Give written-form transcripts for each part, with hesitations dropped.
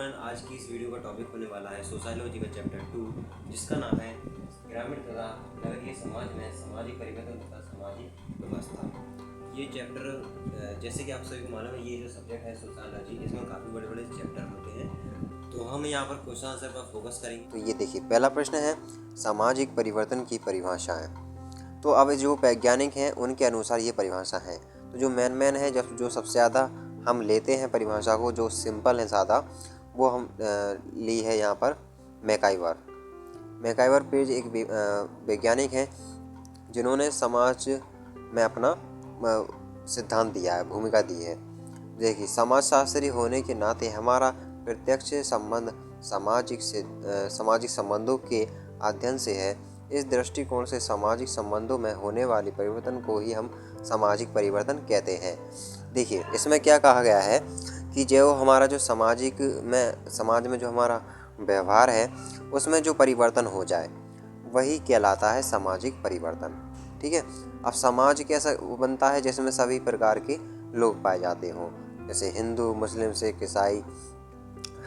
Student, आज की इस वीडियो का टॉपिक होने वाला है सोशियोलॉजी का चैप्टर 2, जिसका नाम है ग्रामीण तथा नगरीय समाज में सामाजिक परिवर्तन तथा सामाजिक व्यवस्था। ये चैप्टर जैसे कि आप सभी को मालूम है, ये जो सब्जेक्ट है सोशियोलॉजी, इसमें काफ़ी बड़े बड़े चैप्टर होते हैं। तो हम यहाँ पर क्वेश्चन आंसर पर फोकस करेंगे। तो ये देखिए, पहला प्रश्न है सामाजिक परिवर्तन की परिभाषाएं। तो अब जो वैज्ञानिक हैं उनके अनुसार ये परिभाषा है। तो जो मेन है, जब जो सबसे ज़्यादा हम लेते हैं परिभाषा को, जो सिंपल है सादा, वो हम ली है यहाँ पर मैकाइवर पेज एक वैज्ञानिक हैं जिन्होंने समाज में अपना सिद्धांत दिया है, भूमिका दी है। देखिए, समाजशास्त्री होने के नाते हमारा प्रत्यक्ष संबंध सामाजिक संबंधों के अध्ययन से है। इस दृष्टिकोण से सामाजिक संबंधों में होने वाली परिवर्तन को ही हम सामाजिक परिवर्तन कहते हैं। देखिए, इसमें क्या कहा गया है कि जो हमारा जो समाज में जो हमारा व्यवहार है, उसमें जो परिवर्तन हो जाए वही कहलाता है सामाजिक परिवर्तन। ठीक है। अब समाज कैसा बनता है, जिसमें सभी प्रकार के लोग पाए जाते हों, जैसे हिंदू, मुस्लिम, सिख, ईसाई,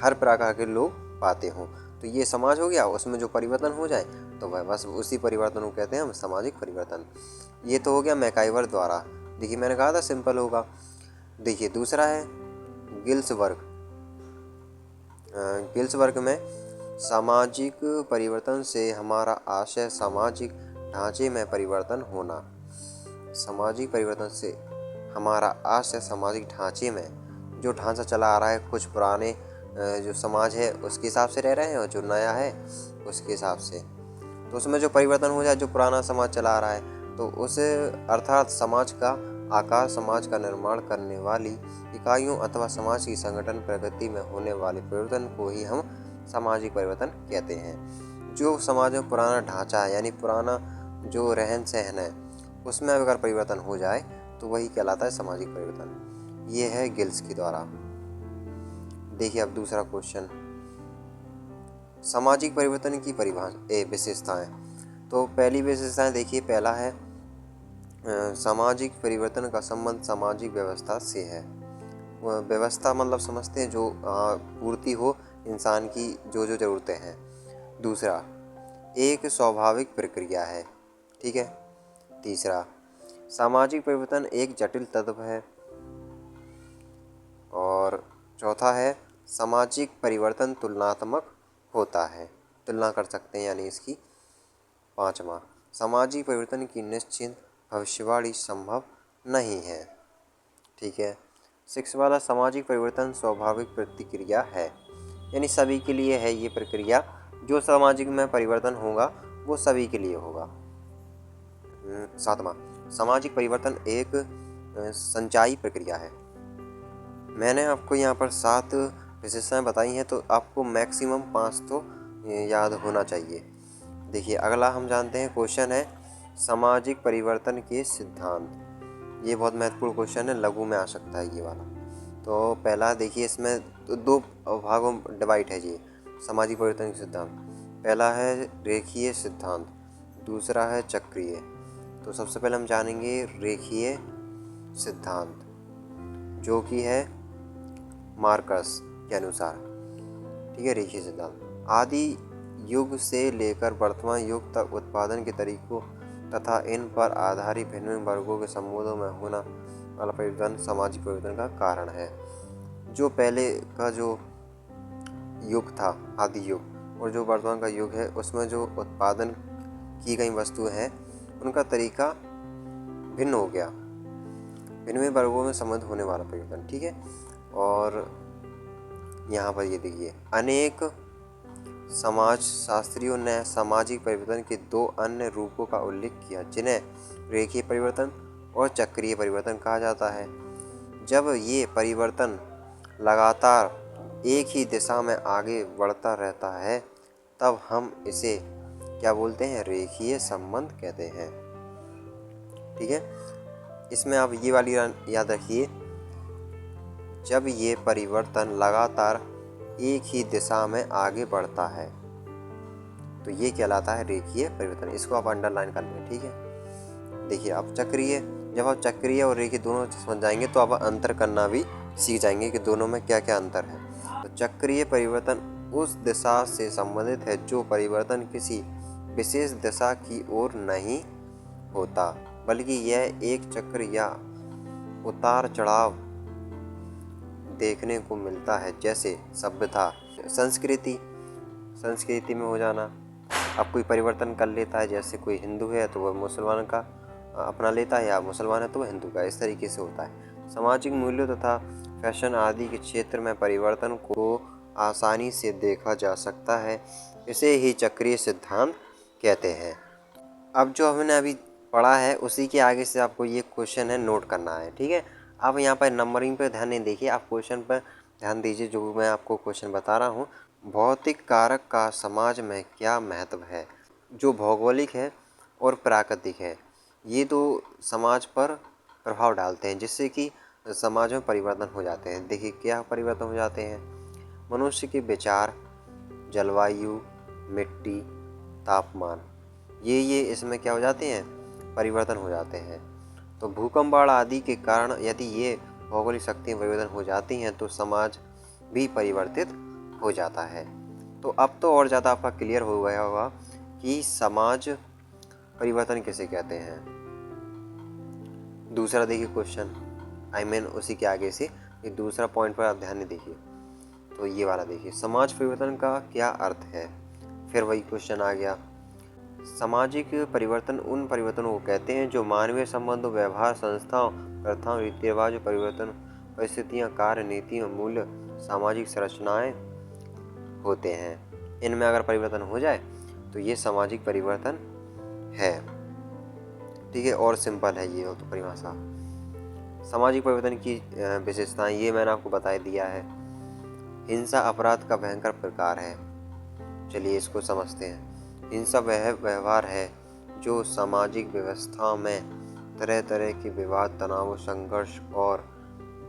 हर प्रकार के लोग पाते हों, तो ये समाज हो गया। उसमें जो परिवर्तन हो जाए तो वह बस उसी परिवर्तन को कहते हैं हम सामाजिक परिवर्तन। ये तो हो गया मैकाइवर द्वारा। देखिए, मैंने कहा था सिंपल होगा। देखिए, दूसरा है गिल्सबर्ग में सामाजिक परिवर्तन से हमारा आशय सामाजिक ढांचे में परिवर्तन होना। सामाजिक परिवर्तन से हमारा आशय सामाजिक ढांचे में, जो ढांचा चला आ रहा है, कुछ पुराने जो समाज है उसके हिसाब से रह रहे हैं और जो नया है उसके हिसाब से, तो उसमें जो परिवर्तन हो जाए, जो पुराना समाज चला आ रहा है, तो उस अर्थात समाज का आकार, समाज का निर्माण करने वाली इकाइयों अथवा समाज की संगठन प्रगति में होने वाले परिवर्तन को ही हम सामाजिक परिवर्तन कहते हैं। जो समाज में पुराना ढांचा है, यानी पुराना जो रहन सहन है, उसमें अगर परिवर्तन हो जाए तो वही कहलाता है सामाजिक परिवर्तन। ये है गिल्स के द्वारा। देखिए, अब दूसरा क्वेश्चन, सामाजिक परिवर्तन की विशेषताएं। तो पहली विशेषताएं देखिए, पहला है सामाजिक परिवर्तन का संबंध सामाजिक व्यवस्था से है। व्यवस्था मतलब समझते हैं जो पूर्ति हो इंसान की जो जो ज़रूरतें हैं। दूसरा, एक स्वाभाविक प्रक्रिया है। ठीक है। तीसरा, सामाजिक परिवर्तन एक जटिल तत्व है। और चौथा है सामाजिक परिवर्तन तुलनात्मक होता है, तुलना कर सकते हैं यानी इसकी। पांचवा, सामाजिक परिवर्तन की निश्चित भविष्यवाणी संभव नहीं है। ठीक है। 6 वाला, सामाजिक परिवर्तन स्वाभाविक प्रतिक्रिया है, यानी सभी के लिए है ये प्रक्रिया। जो सामाजिक में परिवर्तन होगा वो सभी के लिए होगा। 7वां, सामाजिक परिवर्तन एक संचयी प्रक्रिया है। मैंने आपको यहाँ पर 7 विशेषताएं बताई हैं, तो आपको मैक्सिमम 5 तो याद होना चाहिए। देखिए, अगला हम जानते हैं क्वेश्चन है सामाजिक परिवर्तन के सिद्धांत। ये बहुत महत्वपूर्ण क्वेश्चन है, लघु में आ सकता है ये वाला। तो पहला देखिए, इसमें तो 2 भागों में डिवाइड है ये सामाजिक परिवर्तन के सिद्धांत। पहला है रेखीय सिद्धांत, दूसरा है चक्रीय। तो सबसे पहले हम जानेंगे रेखीय सिद्धांत, जो कि है मार्कस के अनुसार। ठीक है। रेखीय सिद्धांत आदि युग से लेकर वर्तमान युग तक उत्पादन के तरीकों तथा इन पर आधारित भिन्न वर्गों के समूहों में होना वाला परिवर्तन सामाजिक परिवर्तन का कारण है। जो पहले का जो युग था, आदि युग, और जो वर्तमान का युग है, उसमें जो उत्पादन की गई वस्तुएं हैं उनका तरीका भिन्न हो गया, भिन्न वर्गों में संबंध होने वाला परिवर्तन। ठीक है। और यहाँ पर ये देखिए, अनेक समाजशास्त्रियों ने सामाजिक परिवर्तन के 2 अन्य रूपों का उल्लेख किया, जिन्हें रेखीय परिवर्तन और चक्रीय परिवर्तन कहा जाता है। जब ये परिवर्तन लगातार एक ही दिशा में आगे बढ़ता रहता है, तब हम इसे क्या बोलते हैं, रेखीय संबंध कहते हैं। ठीक है। इसमें आप ये वाली याद रखिए, जब ये परिवर्तन लगातार एक ही दिशा में आगे बढ़ता है तो ये कहलाता है रेखीय परिवर्तन। इसको आप अंडरलाइन कर लें। ठीक है। देखिए, अब चक्रीय, जब आप चक्रीय और रेखीय दोनों समझ जाएंगे तो आप अंतर करना भी सीख जाएंगे कि दोनों में क्या क्या अंतर है। तो चक्रीय परिवर्तन उस दिशा से संबंधित है जो परिवर्तन किसी विशेष दिशा की ओर नहीं होता, बल्कि यह एक चक्र या उतार चढ़ाव देखने को मिलता है। जैसे सभ्यता, संस्कृति में हो जाना। अब कोई परिवर्तन कर लेता है, जैसे कोई हिंदू है तो वह मुसलमान का अपना लेता है, या मुसलमान है तो वह हिंदू का, इस तरीके से होता है। सामाजिक मूल्यों तथा फैशन आदि के क्षेत्र में परिवर्तन को आसानी से देखा जा सकता है, इसे ही चक्रीय सिद्धांत कहते हैं। अब जो हमने अभी पढ़ा है उसी के आगे से आपको ये क्वेश्चन है, नोट करना है, ठीक है। आप यहाँ पर नंबरिंग पर ध्यान नहीं देखिए, आप क्वेश्चन पर ध्यान दीजिए। जो मैं आपको क्वेश्चन बता रहा हूँ, भौतिक कारक का समाज में क्या महत्व है। जो भौगोलिक है और प्राकृतिक है, ये दो समाज पर प्रभाव डालते हैं, जिससे कि समाज में परिवर्तन हो जाते हैं। देखिए क्या परिवर्तन हो जाते हैं। मनुष्य के विचार, जलवायु, मिट्टी, तापमान, ये इसमें क्या हो जाते हैं, परिवर्तन हो जाते हैं। तो भूकंप, बाढ़ आदि के कारण यदि ये भौगोलिक शक्तियाँ परिवर्तन हो जाती हैं तो समाज भी परिवर्तित हो जाता है। तो अब तो और ज़्यादा आपका क्लियर हो गया होगा कि समाज परिवर्तन किसे कहते हैं। दूसरा देखिए क्वेश्चन, उसी के आगे से ये दूसरा पॉइंट पर आप ध्यान नहीं देखिए, तो ये वाला देखिए, समाज परिवर्तन का क्या अर्थ है। फिर वही क्वेश्चन आ गया। सामाजिक परिवर्तन उन परिवर्तनों को कहते हैं जो मानवीय संबंधों, व्यवहार, संस्थाओं, प्रथाओं, रीति रिवाज परिवर्तन, परिस्थितियाँ, कार्य, नीतियाँ, मूल्य, सामाजिक संरचनाएं होते हैं। इनमें अगर परिवर्तन हो जाए तो ये सामाजिक परिवर्तन है, ठीक है। और सिंपल है ये तो परिभाषा। सामाजिक परिवर्तन की विशेषताएं ये मैंने आपको बता दिया है। हिंसा अपराध का भयंकर प्रकार है। चलिए इसको समझते हैं। हिंसा वह व्यवहार है जो सामाजिक व्यवस्था में तरह तरह के विवाद, तनाव, संघर्ष और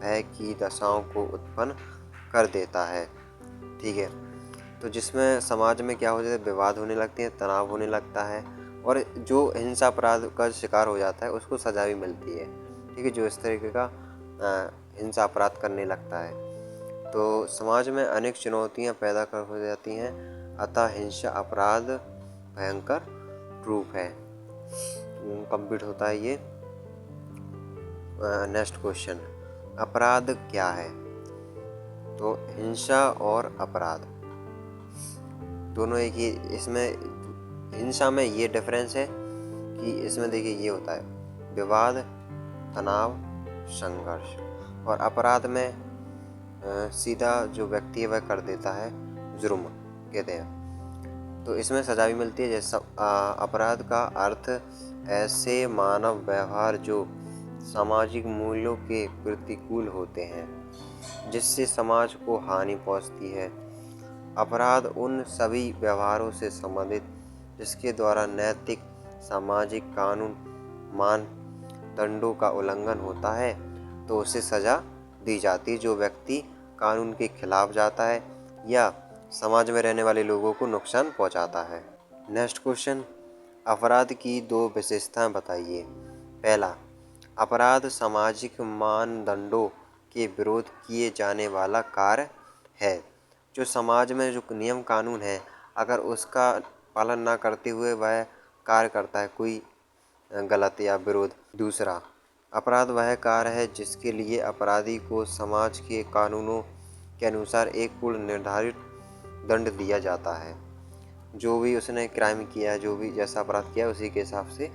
भय की दशाओं को उत्पन्न कर देता है, ठीक है। तो जिसमें समाज में क्या हो जाता है, विवाद होने लगते हैं, तनाव होने लगता है, और जो हिंसा अपराध का शिकार हो जाता है उसको सजा भी मिलती है, ठीक है, जो इस तरीके का हिंसा अपराध करने लगता है। तो समाज में अनेक चुनौतियां पैदा कर हो जाती हैं, अतः हिंसा अपराध भयंकर रूप है। कंप्लीट होता है ये। नेक्स्ट क्वेश्चन, अपराध क्या है। तो हिंसा और अपराध दोनों एक ही। इसमें हिंसा में ये डिफरेंस है कि इसमें देखिए ये होता है विवाद, तनाव, संघर्ष, और अपराध में सीधा जो व्यक्ति है वह कर देता है, जुर्म कहते हैं। तो इसमें सजा भी मिलती है। जैसे अपराध का अर्थ ऐसे मानव व्यवहार जो सामाजिक मूल्यों के प्रतिकूल होते हैं, जिससे समाज को हानि पहुंचती है। अपराध उन सभी व्यवहारों से संबंधित जिसके द्वारा नैतिक, सामाजिक, कानून, मानदंडों का उल्लंघन होता है, तो उसे सजा दी जाती है। जो व्यक्ति कानून के खिलाफ जाता है या समाज में रहने वाले लोगों को नुकसान पहुंचाता है। नेक्स्ट क्वेश्चन, अपराध की दो विशेषताएं बताइए। पहला, अपराध सामाजिक मानदंडों के विरोध किए जाने वाला कार्य है। जो समाज में जो नियम कानून है, अगर उसका पालन ना करते हुए वह कार्य करता है, कोई गलत या विरोध। दूसरा, अपराध वह कार्य है जिसके लिए अपराधी को समाज के कानूनों के अनुसार एक पूर्ण निर्धारित दंड दिया जाता है। जो भी उसने क्राइम किया है, जो भी जैसा अपराध किया है, उसी के हिसाब से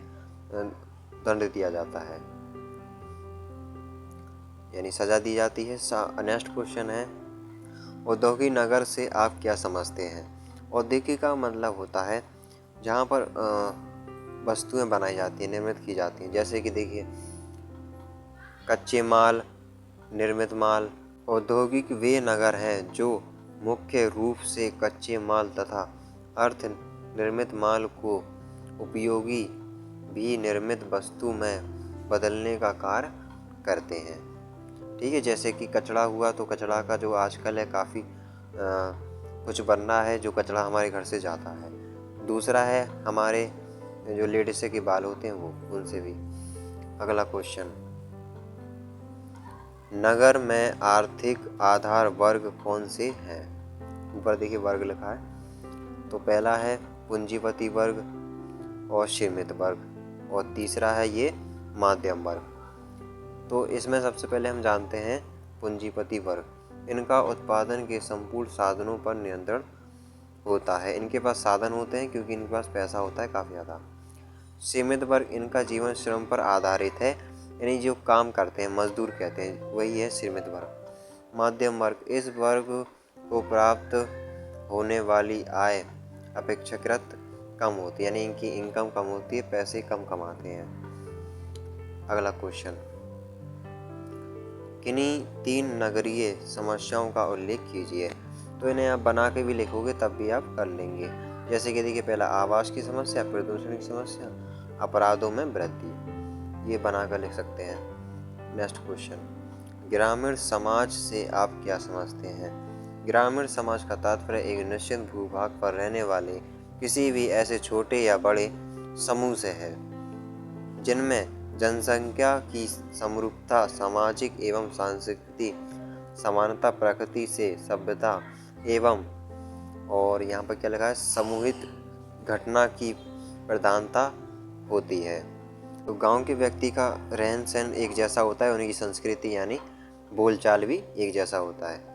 दंड दिया जाता है, यानी सजा दी जाती है। नेक्स्ट क्वेश्चन है, औद्योगिक नगर से आप क्या समझते हैं। औद्योगिक का मतलब होता है जहाँ पर वस्तुएं बनाई जाती हैं, निर्मित की जाती हैं। जैसे कि देखिए कच्चे माल, निर्मित माल। औद्योगिक वे नगर हैं जो मुख्य रूप से कच्चे माल तथा अर्ध निर्मित माल को उपयोगी भी निर्मित वस्तु में बदलने का कार्य करते हैं, ठीक है। जैसे कि कचरा हुआ, तो कचरा का जो आजकल है काफ़ी कुछ बनना है जो कचरा हमारे घर से जाता है। दूसरा है हमारे जो लेडीज के बाल होते हैं वो, उनसे भी। अगला क्वेश्चन, नगर में आर्थिक आधार वर्ग कौन से हैं? ऊपर देखिए वर्ग लिखा है। तो पहला है पूंजीपति वर्ग और सीमित वर्ग, और तीसरा है ये मध्यम वर्ग। तो इसमें सबसे पहले हम जानते हैं पूंजीपति वर्ग। इनका उत्पादन के संपूर्ण साधनों पर नियंत्रण होता है। इनके पास साधन होते हैं क्योंकि इनके पास पैसा होता है काफ़ी ज़्यादा। सीमित वर्ग, इनका जीवन श्रम पर आधारित है, यानी जो काम करते हैं मजदूर कहते हैं, वही है सीमित वर्ग। मध्यम वर्ग, इस वर्ग को प्राप्त होने वाली आय अपेक्षाकृत कम होती है, यानी इनकी इनकम कम होती है, पैसे कम कमाते हैं। अगला क्वेश्चन, किन्हीं 3 नगरीय समस्याओं का उल्लेख कीजिए। तो इन्हें आप बना के भी लिखोगे तब भी आप कर लेंगे। जैसे कि देखिए पहला आवास की समस्या, प्रदूषण की समस्या, अपराधों में वृद्धि, ये बना कर लिख सकते हैं। नेक्स्ट क्वेश्चन, ग्रामीण समाज से आप क्या समझते हैं? ग्रामीण समाज का तात्पर्य एक निश्चित भूभाग पर रहने वाले किसी भी ऐसे छोटे या बड़े समूह से है जिनमें जनसंख्या की समरूपता, सामाजिक एवं सांस्कृतिक समानता, प्रकृति से सभ्यता एवं, और यहाँ पर क्या लिखा है, समूहित घटना की प्रधानता होती है। तो गांव के व्यक्ति का रहन सहन एक जैसा होता है, उनकी संस्कृति यानी बोलचाल भी एक जैसा होता है।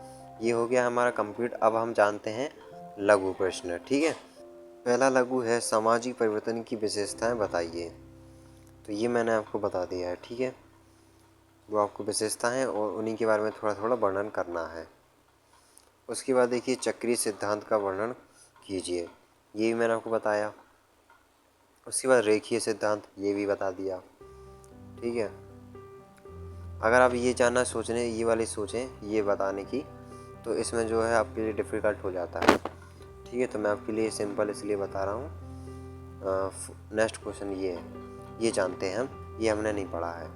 ये हो गया हमारा कंप्लीट। अब हम जानते हैं लघु प्रश्न। ठीक है, पहला लघु है सामाजिक परिवर्तन की विशेषताएं बताइए। तो ये मैंने आपको बता दिया है। ठीक है, वो आपको विशेषताएं हैं और उन्हीं के बारे में थोड़ा थोड़ा वर्णन करना है। उसके बाद देखिए चक्रीय सिद्धांत का वर्णन कीजिए, ये भी मैंने आपको बताया। उसके बाद रेखीय सिद्धांत, ये भी बता दिया। ठीक है, अगर आप ये जानना सोचने ये वाली सोचें ये बताने की, तो इसमें जो है आपके लिए डिफ़िकल्ट हो जाता है। ठीक है, तो मैं आपके लिए सिंपल इसलिए बता रहा हूँ। नेक्स्ट क्वेश्चन ये है, ये जानते हैं हम, ये हमने नहीं पढ़ा है।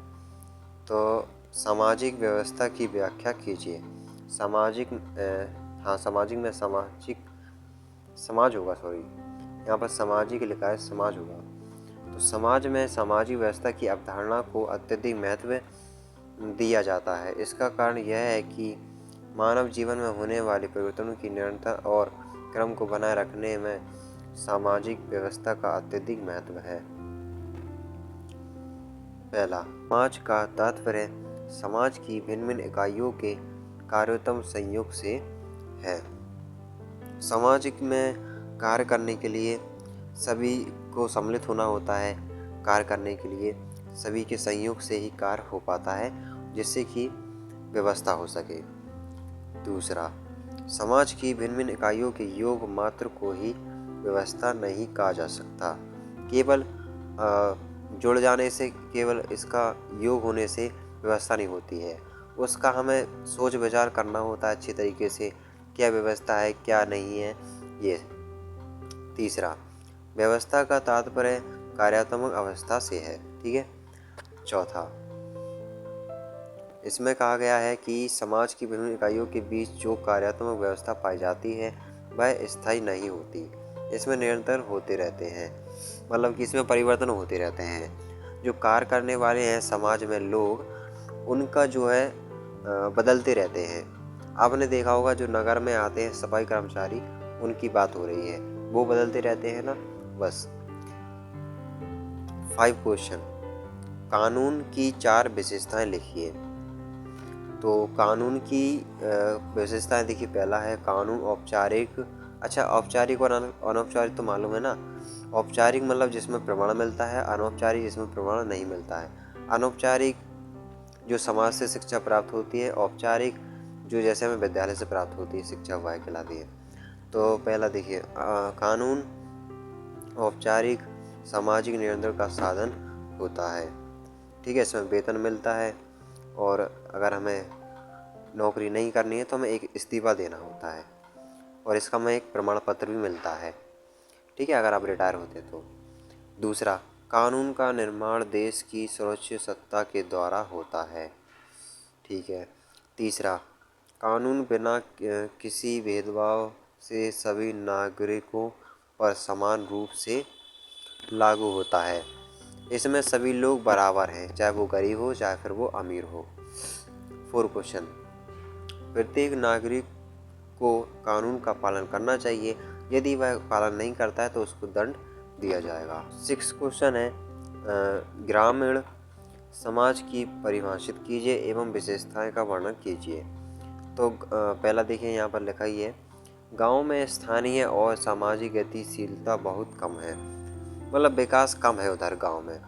तो सामाजिक व्यवस्था की व्याख्या कीजिए। सामाजिक सामाजिक में सामाजिक समाज होगा, सॉरी यहाँ पर सामाजिक लिखा है, समाज होगा। तो समाज में सामाजिक व्यवस्था की अवधारणा को अत्यधिक महत्व दिया जाता है। इसका कारण यह है कि मानव जीवन में होने वाले परिवर्तनों की निरंतर और क्रम को बनाए रखने में सामाजिक व्यवस्था का अत्यधिक महत्व है। पहला, समाज का तात्पर्य समाज की भिन्न भिन्न इकाइयों के कार्योत्तम संयोग से है। सामाजिक में कार्य करने के लिए सभी को सम्मिलित होना होता है। कार्य करने के लिए सभी के संयोग से ही कार्य हो पाता है, जिससे कि व्यवस्था हो सके। दूसरा, समाज की भिन्न भिन्न इकाइयों के योग मात्र को ही व्यवस्था नहीं कहा जा सकता। केवल जुड़ जाने से, केवल इसका योग होने से व्यवस्था नहीं होती है। उसका हमें सोच विचार करना होता है अच्छी तरीके से, क्या व्यवस्था है क्या नहीं है ये। तीसरा, व्यवस्था का तात्पर्य कार्यात्मक अवस्था से है। ठीक है। चौथा, इसमें कहा गया है कि समाज की विभिन्न इकाइयों के बीच जो कार्यात्मक व्यवस्था पाई जाती है वह स्थायी नहीं होती, इसमें निरंतर होते रहते हैं, मतलब कि इसमें परिवर्तन होते रहते हैं। जो कार्य करने वाले हैं समाज में लोग, उनका जो है बदलते रहते हैं। आपने देखा होगा जो नगर में आते हैं सफाई कर्मचारी, उनकी बात हो रही है, वो बदलते रहते हैं ना, बस। 5 क्वेश्चन, कानून की 4 विशेषताएं लिखिए। तो कानून की विशेषताएं देखिए, पहला है कानून औपचारिक। अच्छा, औपचारिक और अनौपचारिक तो मालूम है ना। औपचारिक मतलब जिसमें प्रमाण मिलता है, अनौपचारिक जिसमें प्रमाण नहीं मिलता है। अनौपचारिक जो समाज से शिक्षा प्राप्त होती है, औपचारिक जो जैसे हमें विद्यालय से प्राप्त होती है शिक्षा, वह कहलाती है। तो पहला देखिए, कानून औपचारिक सामाजिक नियंत्रण का साधन होता है। ठीक है, इसमें वेतन मिलता है, और अगर हमें नौकरी नहीं करनी है तो हमें एक इस्तीफा देना होता है, और इसका हमें एक प्रमाण पत्र भी मिलता है। ठीक है, अगर आप रिटायर होते तो। दूसरा, कानून का निर्माण देश की सर्वोच्च सत्ता के द्वारा होता है। ठीक है। तीसरा, कानून बिना किसी भेदभाव से सभी नागरिकों पर समान रूप से लागू होता है। इसमें सभी लोग बराबर हैं, चाहे वो गरीब हो चाहे फिर वो अमीर हो। 4 क्वेश्चन। प्रत्येक नागरिक को कानून का पालन करना चाहिए, यदि वह पालन नहीं करता है तो उसको दंड दिया जाएगा। 6 क्वेश्चन है ग्रामीण समाज की परिभाषित कीजिए एवं विशेषताएं का वर्णन कीजिए। तो पहला देखिए यहाँ पर लिखा ही है, गांव में स्थानीय और सामाजिक गतिशीलता बहुत कम है, मतलब विकास कम है उधर गांव में।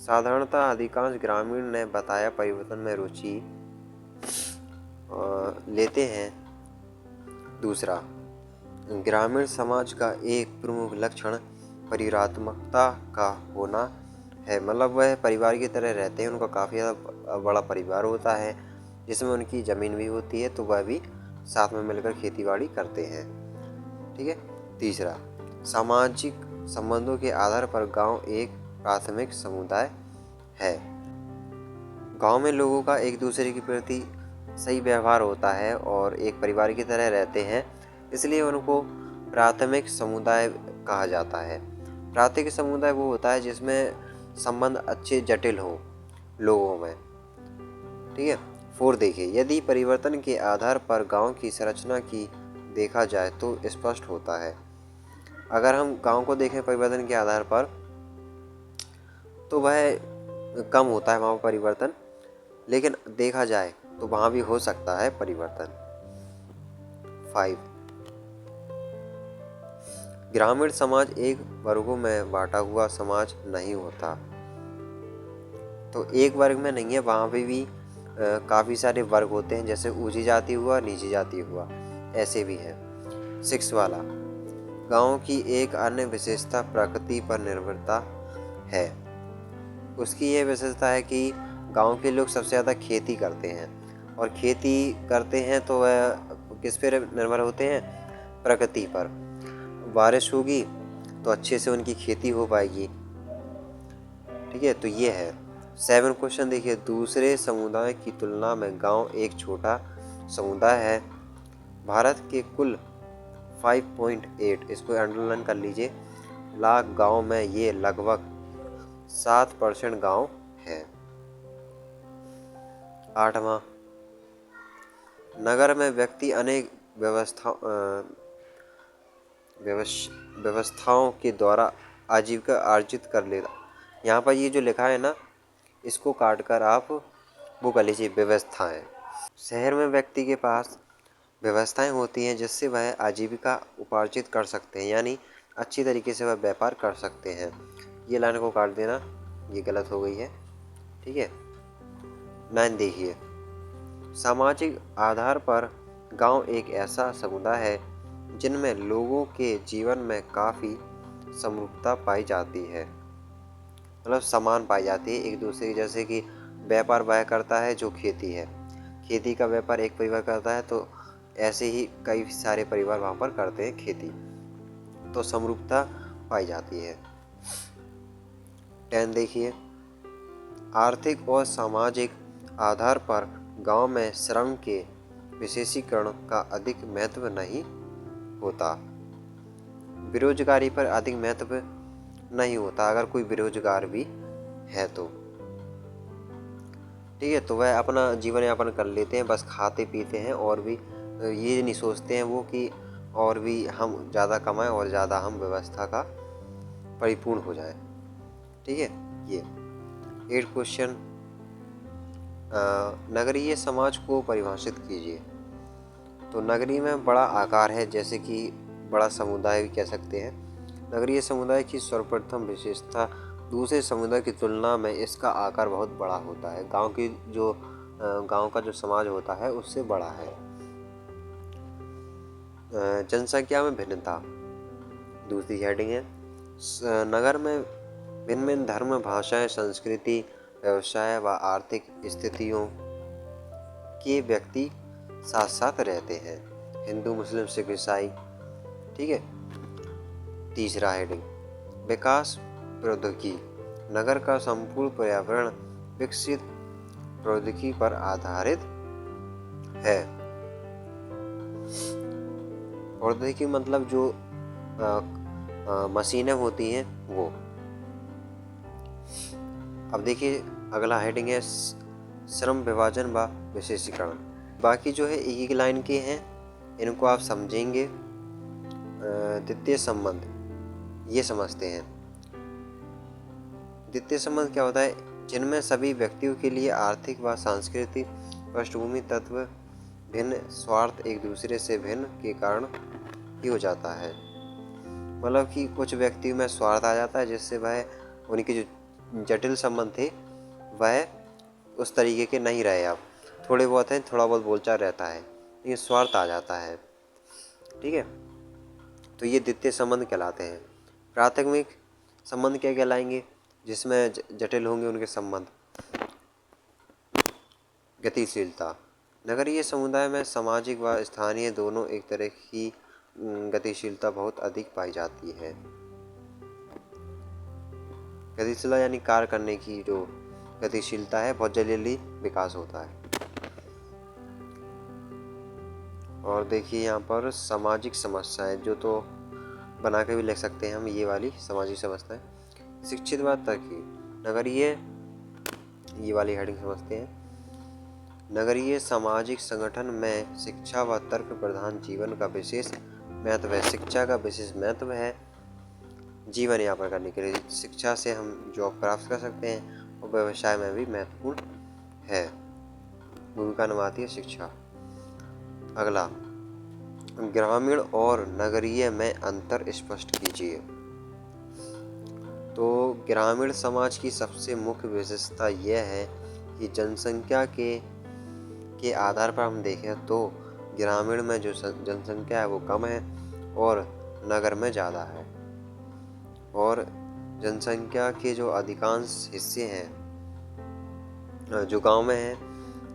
साधारणतः अधिकांश ग्रामीण ने बताया परिवर्तन में रुचि लेते हैं। दूसरा, ग्रामीण समाज का एक प्रमुख लक्षण परिवारात्मकता का होना है, मतलब वह परिवार की तरह रहते हैं, उनका काफ़ी ज़्यादा बड़ा परिवार होता है जिसमें उनकी ज़मीन भी होती है, तो वह भी साथ में मिलकर खेतीबाड़ी करते हैं। ठीक है। तीसरा, सामाजिक संबंधों के आधार पर गांव एक प्राथमिक समुदाय है। गांव में लोगों का एक दूसरे के प्रति सही व्यवहार होता है और एक परिवार की तरह रहते हैं, इसलिए उनको प्राथमिक समुदाय कहा जाता है। प्राथमिक समुदाय वो होता है जिसमें संबंध अच्छे जटिल हों लोगों में। ठीक है। 4 देखिए, यदि परिवर्तन के आधार पर गांव की संरचना की देखा जाए तो स्पष्ट होता है। अगर हम गांव को देखें परिवर्तन के आधार पर तो वह कम होता है वहाँ परिवर्तन, लेकिन देखा जाए तो वहाँ भी हो सकता है परिवर्तन। 5, ग्रामीण समाज एक वर्गों में बांटा हुआ समाज नहीं होता। तो एक वर्ग में नहीं है, वहाँ पे भी काफ़ी सारे वर्ग होते हैं, जैसे ऊंची जाति हुआ, नीची जाति हुआ, ऐसे भी हैं। 6 वाला, गांव की एक अन्य विशेषता प्रकृति पर निर्भरता है। उसकी ये विशेषता है कि गांव के लोग सबसे ज़्यादा खेती करते हैं, और खेती करते हैं तो वह किस पर निर्भर होते हैं? प्रकृति पर। बारिश होगी तो अच्छे से उनकी खेती हो पाएगी। ठीक है, तो ये है। 7 क्वेश्चन देखिए, दूसरे समुदाय की तुलना में गांव एक छोटा समुदाय है। भारत के कुल 5.8, इसको अंडरलाइन कर लीजिए, लाख गांव में ये लगभग 7% गांव है। 8वां, नगर में व्यक्ति अनेक व्यवस्थाओं के द्वारा आजीविका अर्जित कर लेता। यहाँ पर ये जो लिखा है ना, इसको काट कर आप वो कर लीजिए व्यवस्थाएं। शहर में व्यक्ति के पास व्यवस्थाएं होती हैं जिससे वह आजीविका उपार्जित कर सकते हैं, यानी अच्छी तरीके से वह व्यापार कर सकते हैं। ये लाइन को काट देना, ये गलत हो गई है। ठीक है। 9 देखिए, सामाजिक आधार पर गांव एक ऐसा समुदाय है जिनमें लोगों के जीवन में काफ़ी समरूपता पाई जाती है, मतलब समान पाई जाती है एक दूसरे की। जैसे कि व्यापार वह करता है जो खेती है, खेती का व्यापार एक परिवार करता है, तो ऐसे ही कई सारे परिवार वहाँ पर करते हैं खेती, तो समरूपता पाई जाती है। 10 देखिए, आर्थिक और सामाजिक आधार पर गांव में श्रम के विशेषीकरण का अधिक महत्व नहीं होता। बेरोजगारी पर अधिक महत्व नहीं होता अगर कोई बेरोजगार भी है तो। ठीक है, तो वह अपना जीवन यापन कर लेते हैं, बस खाते पीते हैं, और भी ये नहीं सोचते हैं वो कि और भी हम ज़्यादा कमाएं और ज़्यादा हम व्यवस्था का परिपूर्ण हो जाए। ठीक है। ये 8 क्वेश्चन, नगरीय समाज को परिभाषित कीजिए। तो नगरी में बड़ा आकार है, जैसे कि बड़ा समुदाय भी कह सकते हैं। नगरीय समुदाय की सर्वप्रथम विशेषता दूसरे समुदाय की तुलना में इसका आकार बहुत बड़ा होता है। गांव का जो समाज होता है उससे बड़ा है। जनसंख्या में भिन्नता दूसरी हेडिंग है। नगर में भिन्न भिन्न धर्म, भाषाएं, संस्कृति, व्यवसाय व आर्थिक स्थितियों के व्यक्ति साथ साथ रहते हैं, हिंदू, मुस्लिम, सिख, ईसाई। ठीक है। तीसरा हेडिंग, विकास प्रौद्योगिकी। नगर का संपूर्ण पर्यावरण विकसित प्रौद्योगिकी पर आधारित है। प्रौद्योगिकी मतलब जो मशीनें होती हैं वो। अब देखिए अगला हेडिंग है श्रम विभाजन व विशेषीकरण। बाकी जो है एक एक लाइन के हैं, इनको आप समझेंगे। द्वितीय संबंध ये समझते हैं। द्वितीय संबंध क्या होता है? जिनमें सभी व्यक्तियों के लिए आर्थिक व सांस्कृतिक पृष्ठभूमि तत्व भिन्न, स्वार्थ एक दूसरे से भिन्न के कारण ही हो जाता है। मतलब कि कुछ व्यक्तियों में स्वार्थ आ जाता है, जिससे वह उनके जो जटिल संबंध थे वह उस तरीके के नहीं रहे। अब थोड़े बहुत हैं, थोड़ा बहुत बोलचाल रहता है, ये स्वार्थ आ जाता है। ठीक है, तो ये द्वितीय संबंध कहलाते हैं। प्राथमिक संबंध क्या कहलाएंगे? जिसमें जटिल होंगे उनके संबंध। गतिशीलता। नगरीय समुदाय में सामाजिक व स्थानीय दोनों एक तरह की गतिशीलता बहुत अधिक पाई जाती है। गतिशीलता यानी कार्य करने की जो गतिशीलता है, बहुत जल्दी विकास होता है। और देखिए यहाँ पर सामाजिक समस्याएं, जो तो बना के भी लिख सकते हैं हम, ये वाली सामाजिक समस्याएं। शिक्षित व तर्की। नगरीय, ये वाली हेडिंग समझते हैं। नगरीय सामाजिक संगठन में शिक्षा व तर्क प्रधान जीवन का विशेष महत्व है। शिक्षा का विशेष महत्व है जीवन यापन करने के लिए। शिक्षा से हम जॉब प्राप्त कर सकते हैं और व्यवसाय में भी महत्वपूर्ण है, भूमिका निभाती है शिक्षा। अगला, ग्रामीण और नगरीय में अंतर स्पष्ट कीजिए। तो ग्रामीण समाज की सबसे मुख्य विशेषता यह है कि जनसंख्या के आधार पर हम देखें तो ग्रामीण में जो जनसंख्या है वो कम है और नगर में ज़्यादा है। और जनसंख्या के जो अधिकांश हिस्से हैं जो गांव में हैं,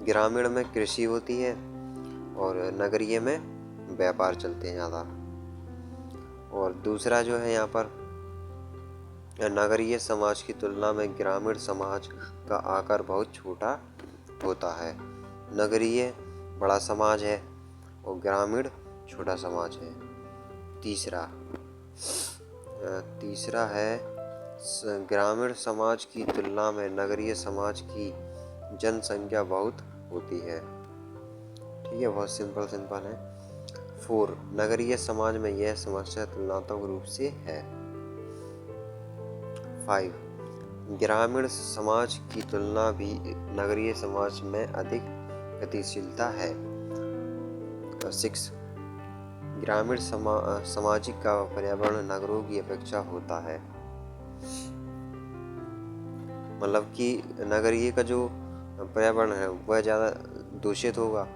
ग्रामीण में कृषि होती है और नगरीय में व्यापार चलते हैं ज़्यादा। और दूसरा जो है यहाँ पर, नगरीय समाज की तुलना में ग्रामीण समाज का आकार बहुत छोटा होता है। नगरीय बड़ा समाज है और ग्रामीण छोटा समाज है। तीसरा है ग्रामीण समाज की तुलना में नगरीय समाज की जनसंख्या बहुत होती है। ठीक है, बहुत सिंपल है। 4, नगरीय समाज में यह समस्या तुलनात्मक रूप से है। 5, ग्रामीण समाज की तुलना भी नगरीय समाज में अधिक गतिशीलता है। 6, ग्रामीण सामाजिक का पर्यावरण नगरों की अपेक्षा होता है। मतलब कि नगरीय का जो पर्यावरण है वह ज़्यादा दूषित होगा,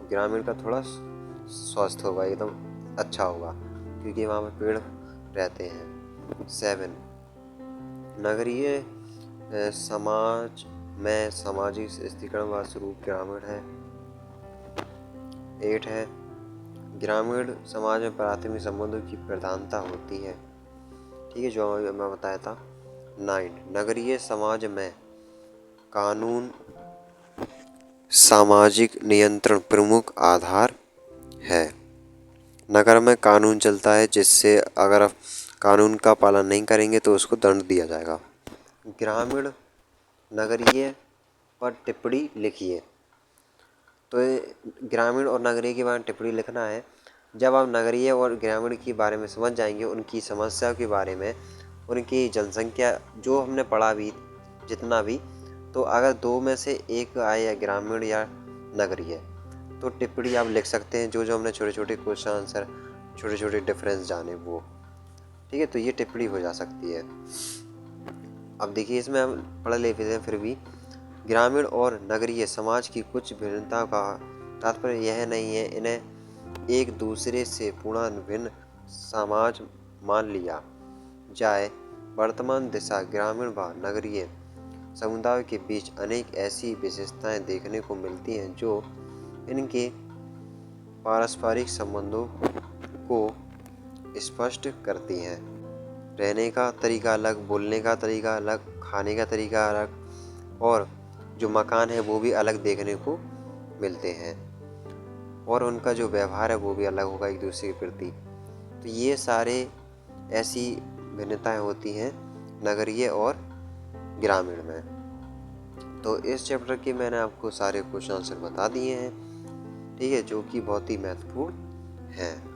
ग्रामीण का थोड़ा स्वस्थ होगा, एकदम अच्छा होगा, क्योंकि वहाँ पे पेड़ रहते हैं। 7, नगरीय समाज में सामाजिक स्थिरीकरण व स्वरूप ग्रामीण है। 8 है, ग्रामीण समाज में प्राथमिक संबंधों की प्रधानता होती है। ठीक है, जो मैं बताया था। 9, नगरीय समाज में कानून सामाजिक नियंत्रण प्रमुख आधार है। नगर में कानून चलता है, जिससे अगर आप कानून का पालन नहीं करेंगे तो उसको दंड दिया जाएगा। ग्रामीण नगरीय पर टिप्पणी लिखिए। तो ग्रामीण और नगरीय के बारे में टिप्पणी लिखना है। जब आप नगरीय और ग्रामीण के बारे में समझ जाएंगे, उनकी समस्याओं के बारे में, उनकी जनसंख्या जो हमने पढ़ा भी जितना भी, तो अगर 2 में से एक आए, या ग्रामीण या नगरीय, तो टिप्पणी आप लिख सकते हैं। जो हमने छोटे छोटे क्वेश्चन आंसर, छोटे छोटे डिफरेंस जाने वो। ठीक है, तो ये टिप्पणी हो जा सकती है। अब देखिए, इसमें हम पढ़ लेते हैं फिर भी। ग्रामीण और नगरीय समाज की कुछ भिन्नता का तात्पर्य यह नहीं है इन्हें एक दूसरे से पूर्ण भिन्न समाज मान लिया जाए। वर्तमान दिशा ग्रामीण व नगरीय समुदाय के बीच अनेक ऐसी विशेषताएं देखने को मिलती हैं जो इनके पारस्परिक संबंधों को स्पष्ट करती हैं। रहने का तरीका अलग, बोलने का तरीका अलग, खाने का तरीका अलग, और जो मकान है वो भी अलग देखने को मिलते हैं, और उनका जो व्यवहार है वो भी अलग होगा एक दूसरे के प्रति। तो ये सारे ऐसी भिन्नताएं होती हैं नगरीय और ग्रामीण में। तो इस चैप्टर के मैंने आपको सारे क्वेश्चन आंसर बता दिए हैं, ठीक है, जो कि बहुत ही महत्वपूर्ण हैं।